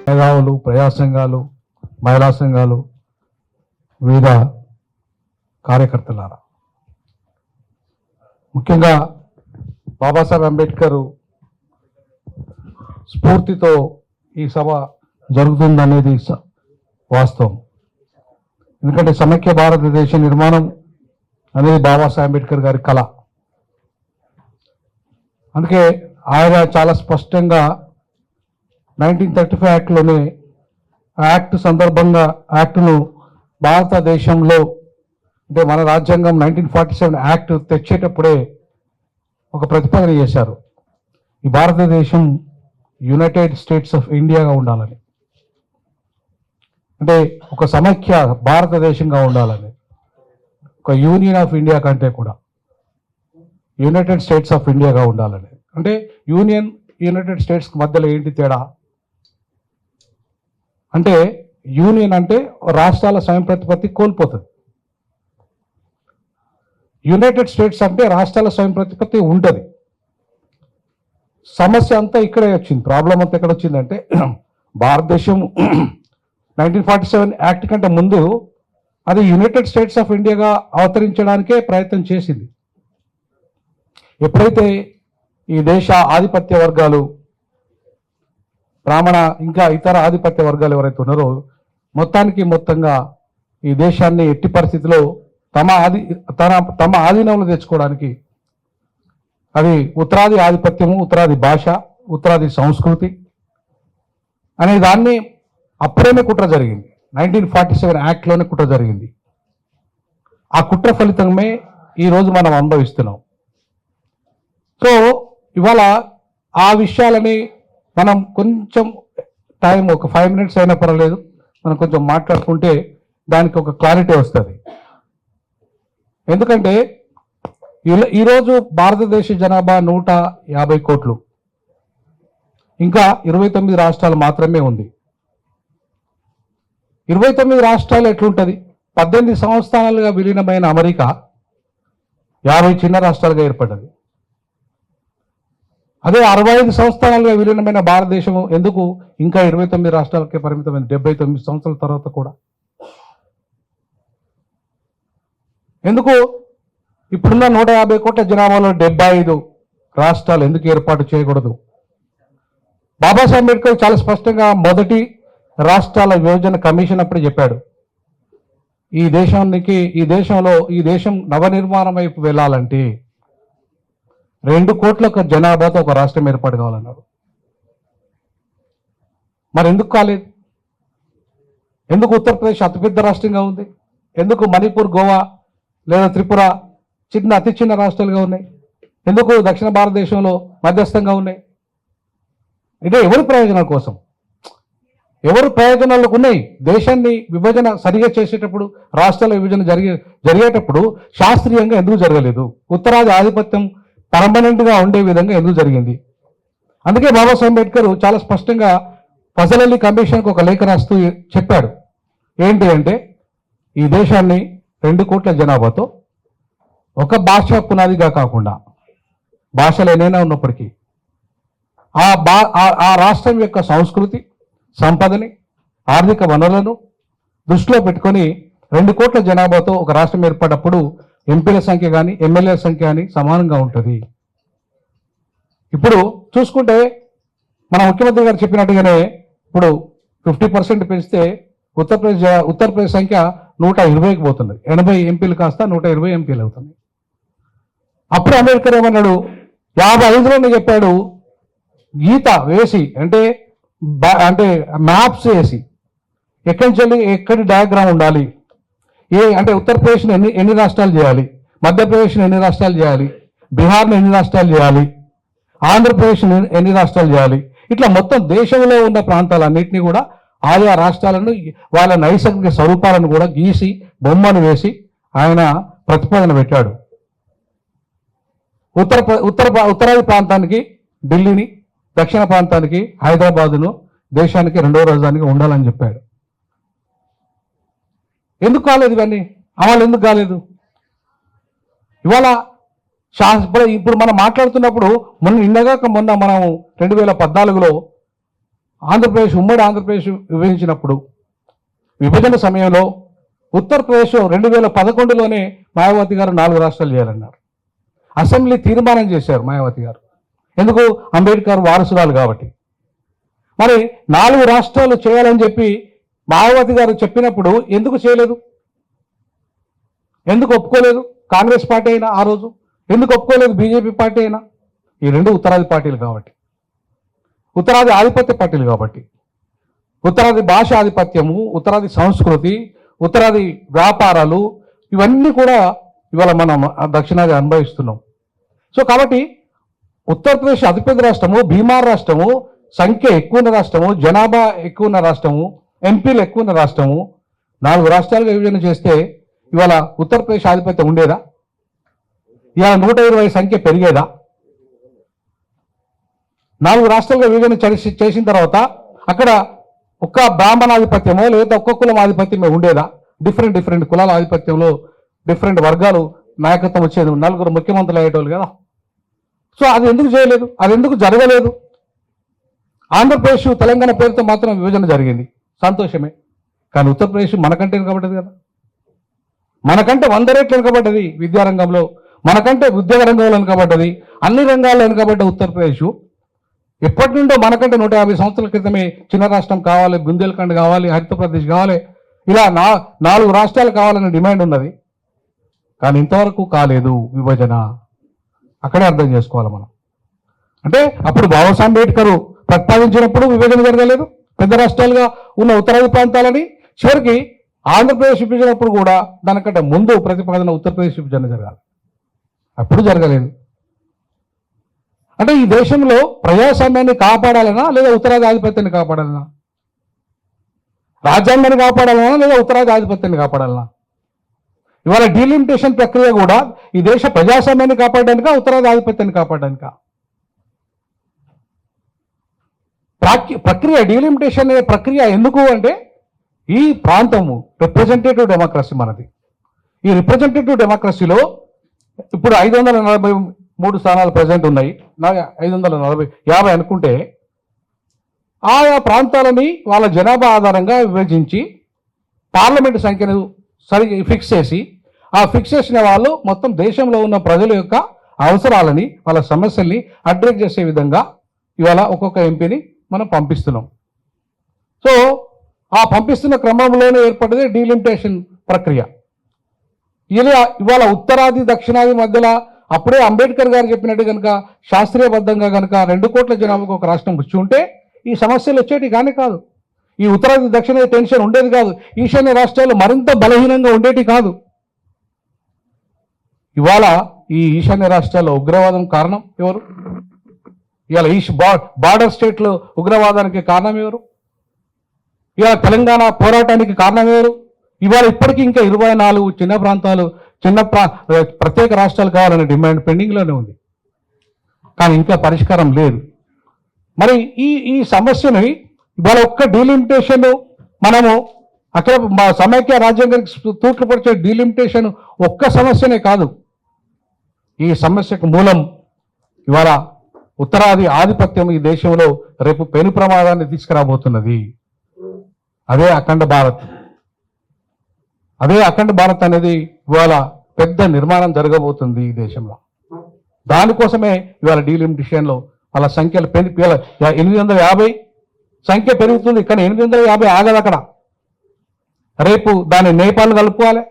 మేధావులు, ప్రజా సంఘాలు, మహిళా సంఘాలు, వివిధ కార్యకర్తలారా, ముఖ్యంగా బాబాసాహెబ్ అంబేద్కర్ స్ఫూర్తితో ఈ సభ జరుగుతుందనేది వాస్తవం. ఎందుకంటే సమైక్య భారతదేశ నిర్మాణం అనేది బాబాసాహెబ్ అంబేద్కర్ గారి కళ. అందుకే ఆయన చాలా స్పష్టంగా 1935 యాక్ట్లోనే యాక్ట్ సందర్భంగా యాక్ట్ను భారతదేశంలో అంటే మన రాజ్యాంగం 1947 యాక్ట్ తెచ్చేటప్పుడే ఒక ప్రతిపాదన చేశారు. ఈ భారతదేశం యునైటెడ్ స్టేట్స్ ఆఫ్ ఇండియాగా ఉండాలని, అంటే ఒక సమైక్య భారతదేశంగా ఉండాలని, ఒక యూనియన్ ఆఫ్ ఇండియా కంటే కూడా యునైటెడ్ స్టేట్స్ ఆఫ్ ఇండియాగా ఉండాలని. అంటే యునైటెడ్ స్టేట్స్ మధ్యలో ఏంటి తేడా అంటే, యూనియన్ అంటే రాష్ట్రాల స్వయం ప్రతిపత్తి కోల్పోతుంది. యునైటెడ్ స్టేట్స్ అంటే రాష్ట్రాల స్వయం ప్రతిపత్తి ఉంటుంది. సమస్య అంతా ఇక్కడే వచ్చింది. ప్రాబ్లం అంతా ఎక్కడ వచ్చిందంటే, భారతదేశం 1947 యాక్ట్ కంటే ముందు అది యునైటెడ్ స్టేట్స్ ఆఫ్ ఇండియాగా అవతరించడానికే ప్రయత్నం చేసింది. ఎప్పుడైతే ఈ దేశ ఆధిపత్య వర్గాలు, బ్రాహ్మణ ఇంకా ఇతర ఆధిపత్య వర్గాలు ఎవరైతే ఉన్నారో మొత్తంగా ఈ దేశాన్ని ఎట్టి పరిస్థితిలో తమ ఆధీనంలో తెచ్చుకోవడానికి, అది ఉత్తరాది ఆధిపత్యము, ఉత్తరాది భాష, ఉత్తరాది సంస్కృతి అనే దాన్ని అప్పుడేనే కుట్ర జరిగింది. 1947 యాక్ట్లోనే కుట్ర జరిగింది. ఆ కుట్ర ఫలితమే ఈరోజు మనం అనుభవిస్తున్నాం. సో ఇవాళ ఆ విషయాలని మనం కొంచెం టైం, ఒక 5 minutes అయినా పర్వాలేదు, మనం కొంచెం మాట్లాడుకుంటే దానికి ఒక క్లారిటీ వస్తుంది. ఎందుకంటే ఈరోజు భారతదేశ జనాభా 150 కోట్లు, ఇంకా 29 రాష్ట్రాలు మాత్రమే ఉంది. 29 రాష్ట్రాలు ఎట్లుంటుంది? 18 సంవత్సరాలుగా విలీనమైన అమెరికా 50 చిన్న రాష్ట్రాలుగా ఏర్పడ్డది. అదే 65 సంవత్సరాలుగా విలీనమైన భారతదేశం ఎందుకు ఇంకా 29 రాష్ట్రాలకే పరిమితమైంది 79 సంవత్సరాల తర్వాత కూడా? ఎందుకు ఇప్పుడున్న 150 కోట్ల జనాభాలో 75 రాష్ట్రాలు ఎందుకు ఏర్పాటు చేయకూడదు? బాబాసాహెబ్ అంబేద్కర్ చాలా స్పష్టంగా మొదటి రాష్ట్రాల విభజన కమిషన్ అప్పుడే చెప్పాడు, ఈ దేశం నవనిర్మాణం వైపు వెళ్ళాలంటే 2 కోట్ల జనాభాతో ఒక రాష్ట్రం ఏర్పాటు కావాలన్నారు. మరి ఎందుకు కాలేదు? ఎందుకు ఉత్తరప్రదేశ్ అతిపెద్ద రాష్ట్రంగా ఉంది? ఎందుకు మణిపూర్, గోవా లేదా త్రిపుర అతి చిన్న రాష్ట్రాలుగా ఉన్నాయి? ఎందుకు దక్షిణ భారతదేశంలో మధ్యస్థంగా ఉన్నాయి? ఇదే ఎవరి ప్రయోజనాల కోసం? ఎవరు ప్రయోజనాలకు ఉన్నాయి? దేశాన్ని విభజన సరిగా చేసేటప్పుడు, రాష్ట్రాల విభజన జరిగేటప్పుడు శాస్త్రీయంగా ఎందుకు జరగలేదు? ఉత్తరాది ఆధిపత్యం పర్మనెంట్గా ఉండే విధంగా ఎందుకు జరిగింది? అందుకే బాబాసాహెబ్ అంబేద్కర్ చాలా స్పష్టంగా ఫజల్ అలీ కమిషన్కి ఒక లేఖ రాస్తూ చెప్పాడు. ఏంటి అంటే, ఈ దేశాన్ని 2 కోట్ల జనాభాతో ఒక భాష పునాదిగా కాకుండా, భాషలు ఏదైనా ఉన్నప్పటికీ ఆ రాష్ట్రం యొక్క సంస్కృతి, సంపదని, ఆర్థిక వనరులను దృష్టిలో పెట్టుకొని 2 కోట్ల జనాభాతో ఒక రాష్ట్రం ఏర్పడినప్పుడు ఎంపీల సంఖ్య కానీ ఎమ్మెల్యేల సంఖ్య కానీ సమానంగా ఉంటుంది. ఇప్పుడు చూసుకుంటే మన ముఖ్యమంత్రి గారు చెప్పినట్టుగానే ఇప్పుడు 50% పెంచితే ఉత్తరప్రదేశ్ సంఖ్య 120కి పోతుంది. 80 ఎంపీలు కాస్త 120 ఎంపీలు అవుతుంది. అప్పుడు అంబేద్కర్ ఏమన్నాడు, 55లోనే చెప్పాడు, గీత వేసి అంటే మ్యాప్స్ వేసి ఎక్కడి డయాగ్రామ్ ఉండాలి, అంటే ఉత్తరప్రదేశ్ని ఎన్ని రాష్ట్రాలు చేయాలి, మధ్యప్రదేశ్ని ఎన్ని రాష్ట్రాలు చేయాలి, బీహార్ని ఎన్ని రాష్ట్రాలు చేయాలి, ఆంధ్రప్రదేశ్ని ఎన్ని రాష్ట్రాలు చేయాలి, ఇట్లా మొత్తం దేశంలో ఉన్న ప్రాంతాలన్నింటినీ కూడా ఆయా రాష్ట్రాలను వాళ్ళ నైసర్గిక స్వరూపాలను కూడా గీసి బొమ్మను వేసి ఆయన ప్రతిపాదన పెట్టాడు. ఉత్తరాది ప్రాంతానికి ఢిల్లీని, దక్షిణ ప్రాంతానికి హైదరాబాదును దేశానికి 2వ రాజధానిగా ఉండాలని చెప్పాడు. ఎందుకు కాలేదు ఇవన్నీ? అమలు ఎందుకు కాలేదు? ఇవాళ ఇప్పుడు మనం మాట్లాడుతున్నప్పుడు మొన్న మనం 2014లో ఆంధ్రప్రదేశ్ ఉమ్మడి ఆంధ్రప్రదేశ్ విభజించినప్పుడు విభజన సమయంలో ఉత్తరప్రదేశ్ 2011లోనే మాయావతి గారు 4 రాష్ట్రాలు చేయాలన్నారు. అసెంబ్లీ తీర్మానం చేశారు మాయావతి గారు. ఎందుకు? అంబేద్కర్ వారసురాలు కాబట్టి. మరి 4 రాష్ట్రాలు చేయాలని చెప్పి మాయావతి గారు చెప్పినప్పుడు ఎందుకు చేయలేదు? ఎందుకు ఒప్పుకోలేదు కాంగ్రెస్ పార్టీ అయినా? ఆ రోజు ఎందుకు ఒప్పుకోలేదు బీజేపీ పార్టీ అయినా? ఈ 2 ఉత్తరాది పార్టీలు కాబట్టి, ఉత్తరాది ఆధిపత్య పార్టీలు కాబట్టి, ఉత్తరాది భాష ఆధిపత్యము, ఉత్తరాది సంస్కృతి, ఉత్తరాది వ్యాపారాలు, ఇవన్నీ కూడా ఇవాళ మనం దక్షిణాది అనుభవిస్తున్నాం. సో కాబట్టి ఉత్తరప్రదేశ్ అతిపెద్ద రాష్ట్రము, బీమార్ రాష్ట్రము, సంఖ్య ఎక్కువ ఉన్న రాష్ట్రము, జనాభా ఎక్కువ ఉన్న రాష్ట్రము, ఎంపీలు ఎక్కువ ఉన్న రాష్ట్రము, 4 రాష్ట్రాలుగా విభజన చేస్తే ఇవాళ ఉత్తరప్రదేశ్ ఆధిపత్యం ఉండేదా? ఇవాళ 120 సంఖ్య పెరిగేదా? 4 రాష్ట్రాలుగా విభజన చేసిన తర్వాత అక్కడ ఒక్క బ్రాహ్మణాధిపత్యమో లేదా ఒక్క కులం ఆధిపత్యమే ఉండేదా? డిఫరెంట్ కులాల ఆధిపత్యంలో డిఫరెంట్ వర్గాలు నాయకత్వం వచ్చేది, 4 ముఖ్యమంత్రులు అయ్యేటోళ్ళు కదా. సో అది ఎందుకు చేయలేదు? అది ఎందుకు జరగలేదు? ఆంధ్రప్రదేశ్ తెలంగాణ పేరుతో మాత్రం విభజన జరిగింది, సంతోషమే. కానీ ఉత్తరప్రదేశ్ మనకంటే వెనుకబడ్డది కదా, మనకంటే 100 రెట్లు వెనుకబడ్డది విద్యారంగంలో, మనకంటే ఉద్యోగ రంగంలో వెనుకబడ్డది, అన్ని రంగాల్లో వెనుకబడ్డ ఉత్తరప్రదేశ్ ఎప్పటి నుండో మనకంటే 150 సంవత్సరాల క్రితమే చిన్న రాష్ట్రం కావాలి, బుందేల్ఖండ్ కావాలి, హరితప్రదేశ్ కావాలి, ఇలా 4 రాష్ట్రాలు కావాలనే డిమాండ్ ఉన్నది. కానీ ఇంతవరకు కాలేదు విభజన. అక్కడే అర్థం చేసుకోవాలి మనం. అంటే అప్పుడు బాబాసాహెబ్ అంబేద్కర్ ప్రతిపాదించినప్పుడు విభజన జరగలేదు, పెద్ద రాష్ట్రాలుగా ఉన్న ఉత్తరాది ప్రాంతాలని. చివరికి ఆంధ్రప్రదేశ్ విభజనప్పుడు కూడా దానికంటే ముందు ప్రతిపాదన ఉత్తరప్రదేశ్ విభజన జరగాలి, అప్పుడు జరగలేదు. అంటే ఈ దేశంలో ప్రజాస్వామ్యాన్ని కాపాడాలనా లేదా ఉత్తరాది ఆధిపత్యాన్ని కాపాడాలనా? రాజ్యాంగాన్ని కాపాడాలనా లేదా ఉత్తరాది ఆధిపత్యాన్ని కాపాడాలనా? ఇవాళ డీలిమిటేషన్ ప్రక్రియ కూడా ఈ దేశ ప్రజాస్వామ్యాన్ని కాపాడడానికా ఉత్తరాది ఆధిపత్యాన్ని కాపాడడానికా? ప్రక్రియ డీలిమిటేషన్ అనే ప్రక్రియ ఎందుకు అంటే ఈ ప్రాంతము రిప్రజెంటేటివ్ డెమోక్రసీ మనది. ఈ రిప్రజెంటేటివ్ డెమోక్రసీలో ఇప్పుడు 543 స్థానాలు ప్రజెంట్ ఉన్నాయి, 50 అనుకుంటే ఆయా ప్రాంతాలని వాళ్ళ జనాభా ఆధారంగా విభజించి పార్లమెంటు సంఖ్యను ఫిక్స్ చేసి ఆ ఫిక్స్ చేసిన వాళ్ళు మొత్తం దేశంలో ఉన్న ప్రజల యొక్క అవసరాలని, వాళ్ళ సమస్యల్ని అడ్రస్ చేసే విధంగా ఇవాళ ఒక్కొక్క ఎంపీని మనం పంపిస్తున్నాం. సో ఆ పంపిస్తున్న క్రమంలోనే ఏర్పడ్డది డీలిమిటేషన్ ప్రక్రియ. ఇవాళ ఉత్తరాది దక్షిణాది మధ్యలో అప్పుడే అంబేద్కర్ గారు చెప్పినట్టు కనుక శాస్త్రీయబద్ధంగా కనుక 2 కోట్ల జనాభాకు ఒక రాష్ట్రం వచ్చి ఉంటే ఈ సమస్యలు వచ్చేటి కానీ కాదు, ఈ ఉత్తరాది దక్షిణాది టెన్షన్ ఉండేది కాదు, ఈశాన్య రాష్ట్రాలు మరింత బలహీనంగా ఉండేటి కాదు. ఇవాళ ఈ ఈశాన్య రాష్ట్రాల్లో ఉగ్రవాదం కారణం ఎవరు? ఇవాళ బార్డర్ స్టేట్లో ఉగ్రవాదానికి కారణం ఎవరు? ఇవాళ తెలంగాణ పోరాటానికి కారణం ఎవరు? ఇవాళ ఇప్పటికీ ఇంకా 24 చిన్న ప్రాంతాలు, ప్రత్యేక రాష్ట్రాలు కావాలనే డిమాండ్ పెండింగ్లోనే ఉంది, కానీ ఇంకా పరిష్కారం లేదు. మరి ఈ సమస్యని ఇవాళ ఒక్క డీలిమిటేషన్ మనము అక్కడ సమైక్య రాజ్యాంగానికి తూట్లు పొడిచే డీలిమిటేషన్ ఒక్క సమస్యనే కాదు, ఈ సమస్యకు మూలం ఇవాళ ఉత్తరాది ఆధిపత్యం ఈ దేశంలో రేపు పెను ప్రమాదాన్ని తీసుకురాబోతున్నది. అదే అఖండ భారత్. అదే అఖండ భారత్ అనేది ఇవాళ పెద్ద నిర్మాణం జరగబోతుంది ఈ దేశంలో. దానికోసమే ఇవాళ డీలిమిటేషన్లో వాళ్ళ సంఖ్యలు 850 సంఖ్య పెరుగుతుంది, కానీ 850 ఆగదు అక్కడ. రేపు దాన్ని నేపాల్ కలుపుకోవాలి,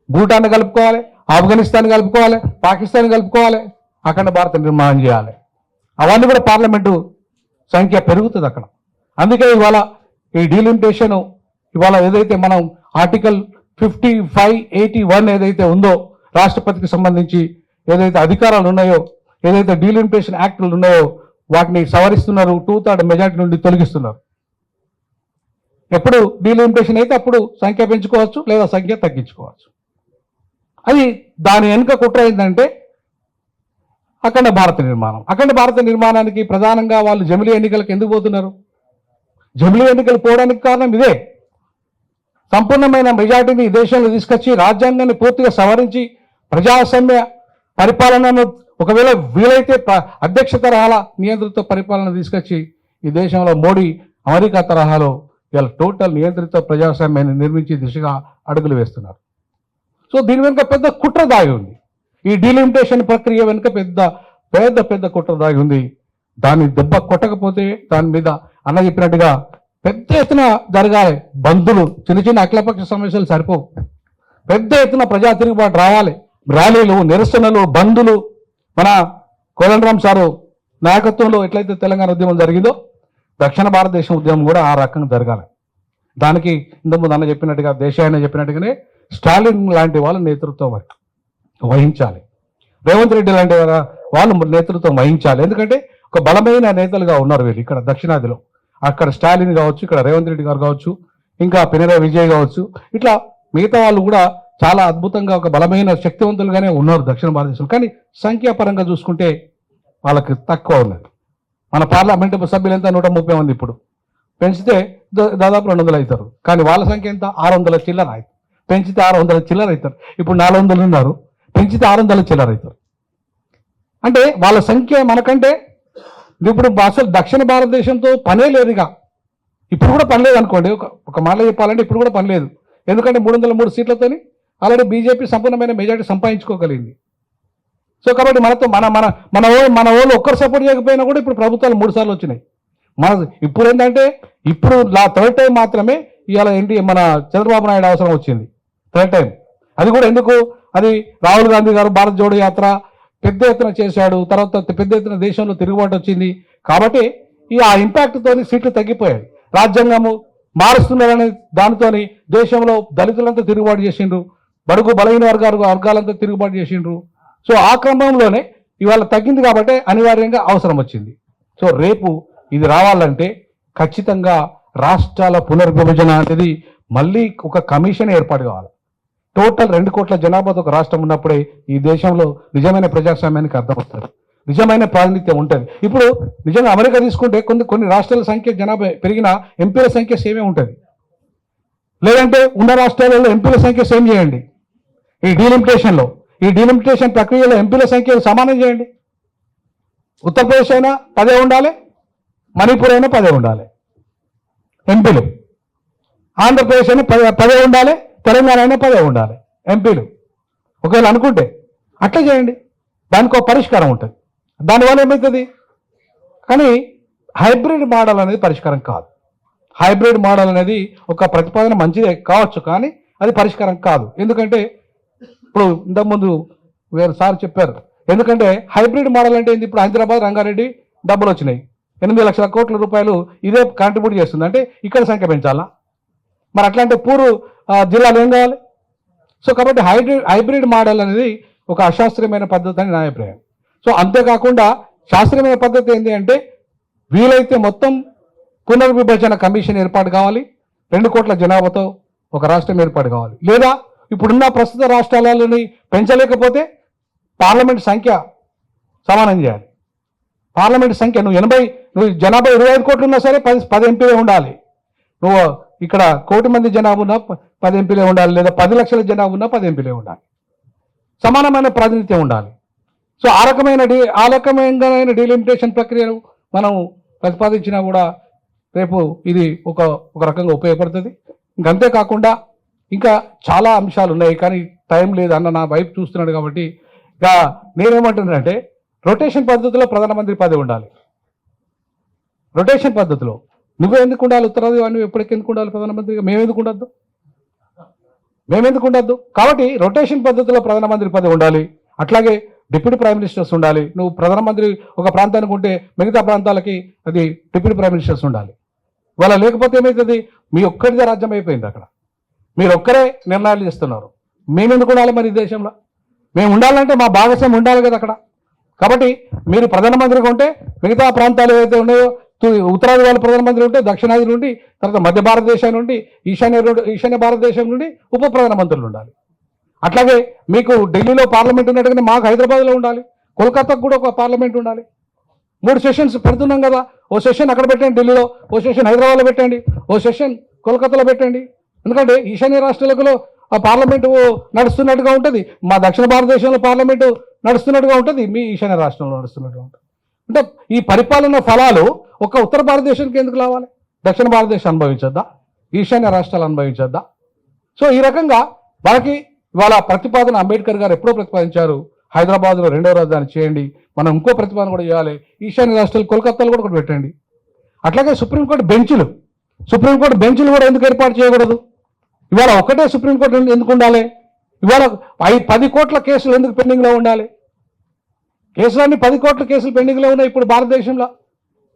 భూటాన్ కలుపుకోవాలి, ఆఫ్ఘనిస్తాన్ కలుపుకోవాలి, పాకిస్తాన్ కలుపుకోవాలి, అఖండ భారత నిర్మాణం చేయాలి. అవన్నీ కూడా పార్లమెంటు సంఖ్య పెరుగుతుంది అక్కడ. అందుకే ఇవాళ ఈ డీలిమిటేషన్ ఇవాళ ఏదైతే మనం ఆర్టికల్ 5581 ఏదైతే ఉందో రాష్ట్రపతికి సంబంధించి ఏదైతే అధికారాలు ఉన్నాయో, ఏదైతే డీలిమిటేషన్ యాక్టులు ఉన్నాయో వాటిని సవరిస్తున్నారు, 2/3 మెజార్టీ నుండి తొలగిస్తున్నారు. ఎప్పుడు డీలిమిటేషన్ అయితే అప్పుడు సంఖ్య పెంచుకోవచ్చు లేదా సంఖ్య తగ్గించుకోవచ్చు. అది దాని వెనుక కుట్ర ఏంటంటే అఖండ భారత నిర్మాణం. అఖండ భారత నిర్మాణానికి ప్రధానంగా వాళ్ళు జమిలీ ఎన్నికలకు ఎందుకు పోతున్నారు? జమిలీ ఎన్నికలు పోవడానికి కారణం ఇదే. సంపూర్ణమైన మెజార్టీని ఈ దేశంలో తీసుకొచ్చి రాజ్యాంగాన్ని పూర్తిగా సవరించి ప్రజాస్వామ్య పరిపాలనను ఒకవేళ వీలైతే అధ్యక్ష తరహాల నియంత్రణతో పరిపాలన తీసుకొచ్చి ఈ దేశంలో మోడీ అమెరికా తరహాలో ఇలా టోటల్ నియంత్రిత ప్రజాస్వామ్యాన్ని నిర్మించే దిశగా అడుగులు వేస్తున్నారు. సో దీని వెనుక పెద్ద కుట్ర దాగి ఉంది. ఈ డీలిమిటేషన్ ప్రక్రియ వెనుక పెద్ద పెద్ద పెద్ద కుట్ర దాగి ఉంది. దాన్ని దెబ్బ కొట్టకపోతే దాని మీద అన్న చెప్పినట్టుగా పెద్ద ఎత్తున జరగాలి. బంధులు, చిన్న చిన్న అఖిలపక్ష సమస్యలు సరిపోవు. పెద్ద ఎత్తున ప్రజా తిరుగుబాటు రావాలి. ర్యాలీలు, నిరసనలు, బంధులు. మన కోదండరాం సారు నాయకత్వంలో ఎట్లయితే తెలంగాణ ఉద్యమం జరిగిందో దక్షిణ భారతదేశం ఉద్యమం కూడా ఆ రకంగా జరగాలి. దానికి ఇంతకుముందు అన్న చెప్పినట్టుగా, దేశాయన చెప్పినట్టుగానే స్టాలిన్ లాంటి వాళ్ళు నేతృత్వం వహించాలి. రేవంత్ రెడ్డి లాంటి వాళ్ళు నేతృత్వం వహించాలి. ఎందుకంటే ఒక బలమైన నేతలుగా ఉన్నారు వీళ్ళు ఇక్కడ దక్షిణాదిలో. అక్కడ స్టాలిన్ కావచ్చు, ఇక్కడ రేవంత్ రెడ్డి గారు కావచ్చు, ఇంకా పినరాయి విజయ్ కావచ్చు, ఇట్లా మిగతా వాళ్ళు కూడా చాలా అద్భుతంగా ఒక బలమైన శక్తివంతులుగానే ఉన్నారు దక్షిణ భారతదేశం. కానీ సంఖ్యాపరంగా చూసుకుంటే వాళ్ళకి తక్కువ ఉన్నది. మన పార్లమెంటు సభ్యులు ఎంత 130 మంది, ఇప్పుడు పెంచితే దాదాపు 200 అవుతారు. కానీ వాళ్ళ సంఖ్య ఎంత? 600 చిల్లర అవుతారు. పెంచితే 600 చిల్లర అవుతారు. ఇప్పుడు 400 ఉన్నారు, పెంచితే 600 చిల్లర అవుతారు. అంటే వాళ్ళ సంఖ్య మనకంటే ఇప్పుడు అసలు దక్షిణ భారతదేశంతో పనే లేదుగా. ఇప్పుడు కూడా పని లేదు అనుకోండి. ఒక మాటలో చెప్పాలంటే ఇప్పుడు కూడా పని లేదు. ఎందుకంటే 303 సీట్లతోని ఆల్రెడీ బీజేపీ సంపూర్ణమైన మెజారిటీ సంపాదించుకోగలిగింది. సో కాబట్టి మనతో మన వాళ్ళు ఒక్కరు సపోర్ట్ చేయకపోయినా కూడా ఇప్పుడు ప్రభుత్వాలు 3 సార్లు వచ్చినాయి. ఇప్పుడు ఏంటంటే ఇప్పుడు థర్డ్ టైం మాత్రమే ఇవాళ మన చంద్రబాబు నాయుడు అవసరం వచ్చింది. Third time. అది కూడా ఎందుకు? అది రాహుల్ గాంధీ గారు భారత్ జోడో యాత్ర పెద్ద ఎత్తున చేశాడు. తర్వాత పెద్ద ఎత్తున దేశంలో తిరుగుబాటు వచ్చింది. కాబట్టి ఆ ఇంపాక్ట్ తోని సీట్లు తగ్గిపోయాయి. రాజ్యాంగము మారుస్తున్నారనే దానితోని దేశంలో దళితులంతా తిరుగుబాటు చేసిండ్రు, బడుగు బలహీన వర్గాలంతా తిరుగుబాటు చేసిండ్రు. సో ఆ క్రమంలోనే ఇవాళ తగ్గింది కాబట్టి అనివార్యంగా అవసరం వచ్చింది. సో రేపు ఇది రావాలంటే ఖచ్చితంగా రాష్ట్రాల పునర్విభజన అనేది మళ్ళీ ఒక కమిషన్ ఏర్పాటు కావాలి. టోటల్ 2 కోట్ల జనాభాతో ఒక రాష్ట్రం ఉన్నప్పుడే ఈ దేశంలో నిజమైన ప్రజాస్వామ్యానికి అర్థమవుతుంది, నిజమైన ప్రాతినిధ్యం ఉంటుంది. ఇప్పుడు నిజంగా అమెరికా తీసుకుంటే కొన్ని రాష్ట్రాల సంఖ్య జనాభా పెరిగినా ఎంపీల సంఖ్య సేమే ఉంటుంది. లేదంటే ఉన్న రాష్ట్రాలలో ఎంపీల సంఖ్య సేమ్ చేయండి. ఈ డీలిమిటేషన్ ప్రక్రియలో ఎంపీల సంఖ్య సమానం చేయండి. ఉత్తరప్రదేశ్ అయినా 10 ఉండాలి, మణిపూర్ అయినా 10 ఉండాలి ఎంపీలు. ఆంధ్రప్రదేశ్ అయినా 10 ఉండాలి, తెలంగాణ అయినా 10 ఉండాలి ఎంపీలు. ఒకవేళ అనుకుంటే అట్లా చేయండి. దానికి ఒక పరిష్కారం ఉంటుంది. దానివల్ల ఏమవుతుంది? కానీ హైబ్రిడ్ మోడల్ అనేది పరిష్కారం కాదు. హైబ్రిడ్ మోడల్ అనేది ఒక ప్రతిపాదన మంచిదే కావచ్చు, కానీ అది పరిష్కారం కాదు. ఎందుకంటే ఇప్పుడు ఇంతకుముందు వేరే సార్ చెప్పారు. ఎందుకంటే హైబ్రిడ్ మోడల్ అంటే ఏంటి? ఇప్పుడు హైదరాబాద్, రంగారెడ్డి డబ్బులు వచ్చినాయి, 8 లక్షల కోట్ల రూపాయలు ఇదే కాంట్రిబ్యూట్ చేస్తుంది. అంటే ఇక్కడ సంఖ్య పెంచాలా? మరి అట్లాంటి జిల్లాలు ఏం కావాలి? సో కాబట్టి హైబ్రిడ్ మోడల్ అనేది ఒక అశాస్త్రీయమైన పద్ధతి అని నా అభిప్రాయం. సో అంతేకాకుండా శాస్త్రీయమైన పద్ధతి ఏంటి అంటే వీలైతే మొత్తం పునర్విభజన కమిషన్ ఏర్పాటు కావాలి. 2 కోట్ల జనాభాతో ఒక రాష్ట్రం ఏర్పాటు కావాలి. లేదా ఇప్పుడున్న ప్రస్తుత రాష్ట్రాలని పెంచలేకపోతే పార్లమెంట్ సంఖ్య సమానం చేయాలి. పార్లమెంట్ సంఖ్య నువ్వు జనాభా 25 కోట్లు ఉన్నా సరే 10 ఎంపీలే ఉండాలి. నువ్వు ఇక్కడ 1 కోటి మంది జనాభా ఉన్నా 10 ఎంపీలే ఉండాలి. లేదా 10 లక్షల జనాభా ఉన్నా 10 ఎంపీలే ఉండాలి. సమానమైన ప్రాతినిధ్యం ఉండాలి. సో ఆ రకమైన డీలిమిటేషన్ ప్రక్రియను మనం ప్రతిపాదించినా కూడా రేపు ఇది ఒక రకంగా ఉపయోగపడుతుంది. ఇంకంతేకాకుండా ఇంకా చాలా అంశాలు ఉన్నాయి, కానీ టైం లేదు. అన్న నా వైపు చూస్తున్నాడు కాబట్టి ఇక నేనేమంటున్నానంటే రొటేషన్ పద్ధతిలో ప్రధానమంత్రి 10 ఉండాలి. రొటేషన్ పద్ధతిలో నువ్వే ఎందుకు ఉండాలి? ఉత్తరాది వాడిని ఎప్పటికి ఎందుకు ఉండాలి ప్రధానమంత్రిగా? మేమెందుకు ఉండద్దు? కాబట్టి రొటేషన్ పద్ధతిలో ప్రధానమంత్రి 10 ఉండాలి. అట్లాగే డిప్యూటీ ప్రైమ్ మినిస్టర్స్ ఉండాలి. నువ్వు ప్రధానమంత్రి ఒక ప్రాంతానికి ఉంటే మిగతా ప్రాంతాలకి అది డిప్యూటీ ప్రైమ్ మినిస్టర్స్ ఉండాలి. వాళ్ళ లేకపోతే ఏమవుతుంది? మీ ఒక్కరిదే రాజ్యం అయిపోయింది. అక్కడ మీరు ఒక్కరే నిర్ణయాలు చేస్తున్నారు. మేమెందుకు ఉండాలి మరి ఈ దేశంలో? మేము ఉండాలంటే మా భాగస్వామ్యం ఉండాలి కదా అక్కడ. కాబట్టి మీరు ప్రధానమంత్రిగా ఉంటే మిగతా ప్రాంతాలు ఏవైతే ఉన్నాయో, ఉత్తరాది వాళ్ళ ప్రధానమంత్రి ఉంటే దక్షిణాది నుండి, తర్వాత మధ్య భారతదేశం నుండి, ఈశాన్య భారతదేశం నుండి ఉప ప్రధానమంత్రులు ఉండాలి. అట్లాగే మీకు ఢిల్లీలో పార్లమెంట్ ఉన్నట్టుగానే మాకు హైదరాబాద్లో ఉండాలి, కోల్కతాకు కూడా ఒక పార్లమెంట్ ఉండాలి. 3 సెషన్స్ పెడుతున్నాం కదా. ఓ సెషన్ అక్కడ పెట్టండి ఢిల్లీలో, ఓ సెషన్ హైదరాబాద్లో పెట్టండి, ఓ సెషన్ కోల్కతాలో పెట్టండి. ఎందుకంటే ఈశాన్య రాష్ట్రాలలో ఆ పార్లమెంటు నడుస్తున్నట్టుగా ఉంటుంది, మా దక్షిణ భారతదేశంలో పార్లమెంటు నడుస్తున్నట్టుగా ఉంటుంది, మీ ఈశాన్య రాష్ట్రంలో నడుస్తున్నట్టుగా ఉంటుంది. అంటే ఈ పరిపాలన ఫలాలు ఒక ఉత్తర భారతదేశానికి ఎందుకు రావాలి? దక్షిణ భారతదేశం అనుభవించొద్దా? ఈశాన్య రాష్ట్రాలు అనుభవించొద్దా? సో ఈ రకంగా వాళ్ళకి ఇవాళ ప్రతిపాదన అంబేద్కర్ గారు ఎప్పుడో ప్రతిపాదించారు, హైదరాబాద్లో రెండవ రాజధాని చేయండి. మనం ఇంకో ప్రతిపాదన కూడా చేయాలి, ఈశాన్య రాష్ట్రాలు కోల్కతాలో కూడా ఒకటి పెట్టండి. అట్లాగే సుప్రీంకోర్టు బెంచ్లు కూడా ఎందుకు ఏర్పాటు చేయకూడదు? ఇవాళ ఒకటే సుప్రీంకోర్టు ఎందుకు ఉండాలి? ఇవాళ 10 కోట్ల కేసులు ఎందుకు పెండింగ్లో ఉండాలి? కేసులన్నీ 10 కోట్ల కేసులు పెండింగ్లో ఉన్నాయి ఇప్పుడు భారతదేశంలో.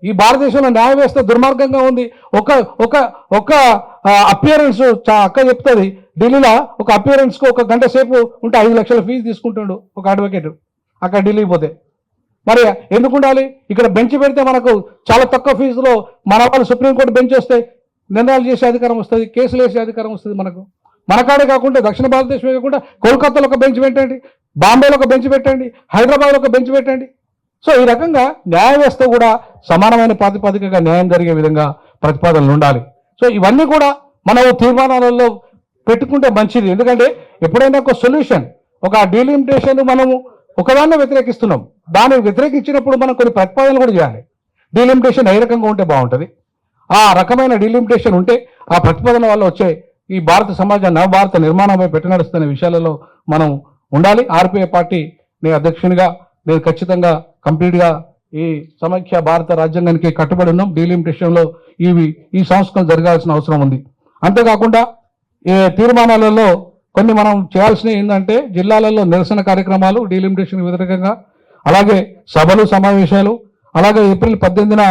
ఈ భారతదేశంలో న్యాయ వ్యవస్థ దుర్మార్గంగా ఉంది. ఒక అపియరెన్స్ అక్క చెప్తుంది, ఢిల్లీలో ఒక అపియరెన్స్కు 1 గంట సేపు ఉంటే 5 లక్షల ఫీజు తీసుకుంటుండు ఒక అడ్వకేట్ అక్కడ ఢిల్లీకి పోతే. మరి ఎందుకు ఉండాలి? ఇక్కడ బెంచ్ పెడితే మనకు చాలా తక్కువ ఫీజులో మన వాళ్ళు సుప్రీంకోర్టు బెంచ్ వస్తే నిర్ణయాలు చేసే అధికారం వస్తుంది, కేసులు వేసే అధికారం వస్తుంది మనకు. మన కాడే కాకుండా దక్షిణ భారతదేశమే కాకుండా కోల్కతాలో ఒక బెంచ్ పెట్టండి, బాంబేలో ఒక బెంచ్ పెట్టండి, హైదరాబాద్లో ఒక బెంచ్ పెట్టండి. సో ఈ రకంగా న్యాయ వ్యవస్థ కూడా సమానమైన ప్రాతిపదికగా న్యాయం జరిగే విధంగా ప్రతిపాదనలు ఉండాలి. సో ఇవన్నీ కూడా మనం తీర్మానాలలో పెట్టుకుంటే మంచిది. ఎందుకంటే ఎప్పుడైనా ఒక సొల్యూషన్, ఒక డీలిమిటేషన్ మనము ఒకదాన్నే వ్యతిరేకిస్తున్నాం, దాన్ని వ్యతిరేకించినప్పుడు మనం కొన్ని ప్రతిపాదనలు కూడా చేయాలి. డీలిమిటేషన్ ఏ రకంగా ఉంటే బాగుంటుంది, ఆ రకమైన డీలిమిటేషన్ ఉంటే ఆ ప్రతిపాదన వల్ల వచ్చే ఈ భారత సమాజ నవభారత నిర్మాణంపై పెట్టనడుస్తున్న విషయాలలో మనం ఉండాలి. ఆర్పీఐ పార్టీ నేను అధ్యక్షునిగా నేను ఖచ్చితంగా కంప్లీట్గా ఈ సమైక్య భారత రాజ్యాంగానికి కట్టుబడి ఉన్నాం. డీలిమిటేషన్లో ఈ సంస్కరణ జరగాల్సిన అవసరం ఉంది. అంతేకాకుండా ఈ తీర్మానాలలో కొన్ని మనం చేయాల్సినవి ఏంటంటే జిల్లాలలో నిరసన కార్యక్రమాలు డీలిమిటేషన్ వ్యతిరేకంగా, అలాగే సభలు సమావేశాలు, అలాగే ఏప్రిల్ 18న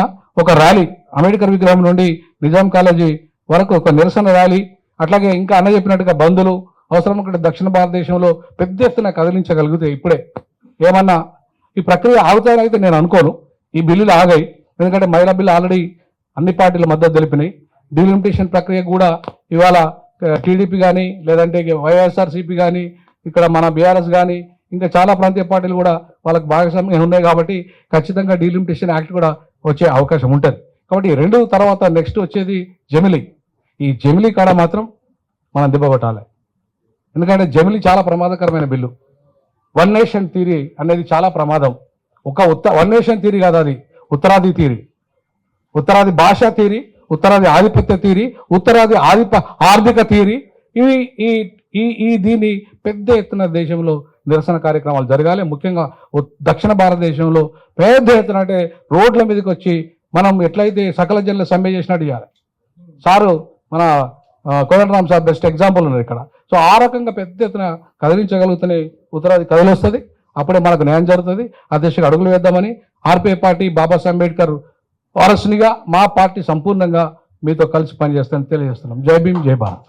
ఒక ర్యాలీ అంబేద్కర్ విగ్రహం నుండి నిజాం కాలేజీ వరకు ఒక నిరసన ర్యాలీ, అట్లాగే ఇంకా అన్న చెప్పినట్టుగా బంధులు అవసరం ఒకటి దక్షిణ భారతదేశంలో పెద్ద ఎత్తున కదిలించగలిగితే ఇప్పుడే ఏమన్నా ఈ ప్రక్రియ ఆగుతాయని అయితే నేను అనుకోను. ఈ బిల్లులు ఆగాయి, ఎందుకంటే మహిళా బిల్లు ఆల్రెడీ అన్ని పార్టీల మద్దతు తెలిపినాయి. డీలిమిటేషన్ ప్రక్రియ కూడా ఇవాళ టీడీపీ కానీ లేదంటే వైఎస్ఆర్సీపీ కానీ ఇక్కడ మన బీఆర్ఎస్ కానీ ఇంకా చాలా ప్రాంతీయ పార్టీలు కూడా వాళ్ళకి భాగస్వామ్యం ఉన్నాయి. కాబట్టి ఖచ్చితంగా డీలిమిటేషన్ యాక్ట్ కూడా వచ్చే అవకాశం ఉంటుంది. కాబట్టి 2 తర్వాత నెక్స్ట్ వచ్చేది జమిలీ. ఈ జమిలీ కాడ మాత్రం మనం దిబ్బగొట్టాలి, ఎందుకంటే జమిలీ చాలా ప్రమాదకరమైన బిల్లు. 1 నేషన్ థియరీ అనేది చాలా ప్రమాదం. 1 నేషన్ థియరీ కాదు, అది ఉత్తరాది థియరీ, ఉత్తరాది భాషా థియరీ, ఉత్తరాది ఆధిపత్య థియరీ, ఉత్తరాది ఆర్థిక థియరీ. ఈ దీన్ని పెద్ద ఎత్తున దేశంలో నిరసన కార్యక్రమాలు జరగాలి. ముఖ్యంగా దక్షిణ భారతదేశంలో పెద్ద ఎత్తున అంటే రోడ్ల మీదకి వచ్చి మనం ఎట్లయితే సకల జనుల సమ్మె చేసినట్టు చేయాలి. సారు మన కోదండరామ్ సార్ బెస్ట్ ఎగ్జాంపుల్ ఉన్నారు ఇక్కడ. సో ఆ రకంగా పెద్ద ఎత్తున కదిలించగలుగుతూనే ఉత్తరాది కదిలొస్తుంది, అప్పుడే మనకు న్యాయం జరుగుతుంది. ఆ దిశగా అడుగులు వేద్దామని ఆర్పీఐ పార్టీ బాబాసాహెబ్ అంబేద్కర్ వారసునిగా మా పార్టీ సంపూర్ణంగా మీతో కలిసి పనిచేస్తానని తెలియజేస్తున్నాం. జై భీమ్, జై భారత్.